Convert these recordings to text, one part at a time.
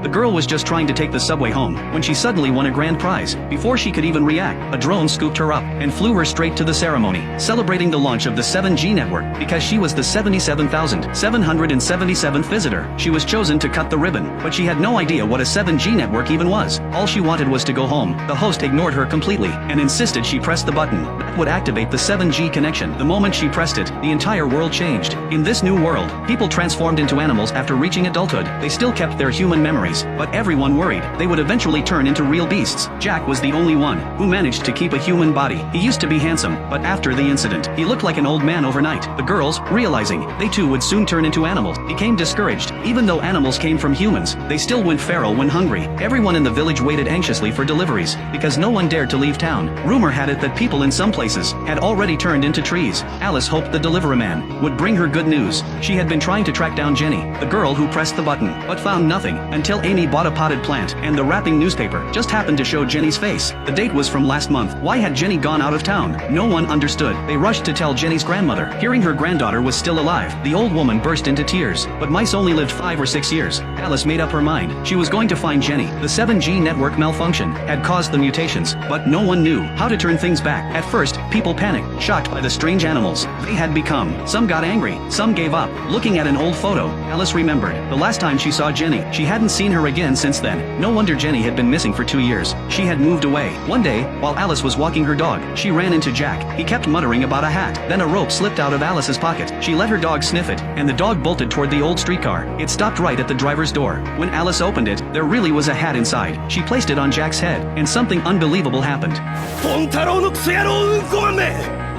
The girl was just trying to take the subway home when she suddenly won a grand prize. Before she could even react, a drone scooped her up and flew her straight to the ceremony, celebrating the launch of the 7G network. Because she was the 77,777th visitor, she was chosen to cut the ribbon, but she had no idea what a 7G network even was. All she wanted was to go home. The host ignored her completely and insisted she press the button that would activate the 7G connection. The moment she pressed it, the entire world changed. In this new world, people transformed into animals after reaching adulthood. They still kept their human memories, but everyone worried they would eventually turn into real beasts. Jack was the only one who managed to keep a human body. He used to be handsome, but after the incident, he looked like an old man overnight. The girls, realizing they too would soon turn into animals, became discouraged. Even though animals came from humans, they still went feral when hungry. Everyone in the village waited anxiously for deliveries, because no one dared to leave town. Rumor had it that people in some places had already turned into trees. Alice hoped the delivery man would bring her good news. She had been trying to track down Jenny, the girl who pressed the button, but found nothing until Amy bought a potted plant, and the wrapping newspaper just happened to show Jenny's face. The date was from last month. Why had Jenny gone out of town? No one understood. They rushed to tell Jenny's grandmother. Hearing her granddaughter was still alive, the old woman burst into tears. But mice only lived 5 or 6 years. Alice made up her mind. She was going to find Jenny. The 7G network malfunction had caused the mutations, but no one knew how to turn things back. At first, people panicked, shocked by the strange animals they had become. Some got angry, some gave up. Looking at an old photo, Alice remembered the last time she saw Jenny. She hadn't seen her again since then. No wonder Jenny had been missing for 2 years. She had moved away. One day, while Alice was walking her dog, she ran into Jack. He kept muttering about a hat. Then a rope slipped out of Alice's pocket. She let her dog sniff it, and the dog bolted toward the old streetcar. It stopped right at the driver's door. When Alice opened it, there really was a hat inside. She placed it on Jack's head, and something unbelievable happened. ポンタロウのクソ野郎うんこまんめ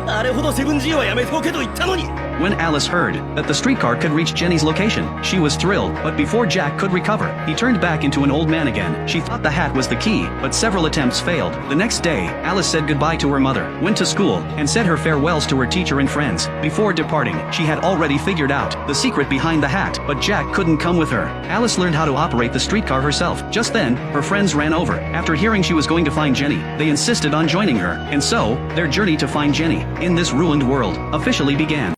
あれほど 7G はやめとけと言ったのに When Alice heard that the streetcar could reach Jenny's location, she was thrilled, but before Jack could recover, he turned back into an old man again. She thought the hat was the key, but several attempts failed. The next day, Alice said goodbye to her mother, went to school, and said her farewells to her teacher and friends. Before departing, she had already figured out the secret behind the hat, but Jack couldn't come with her. Alice learned how to operate the streetcar herself. Just then, her friends ran over. After hearing she was going to find Jenny, they insisted on joining her, and so, their journey to find Jenny in this ruined world officially began.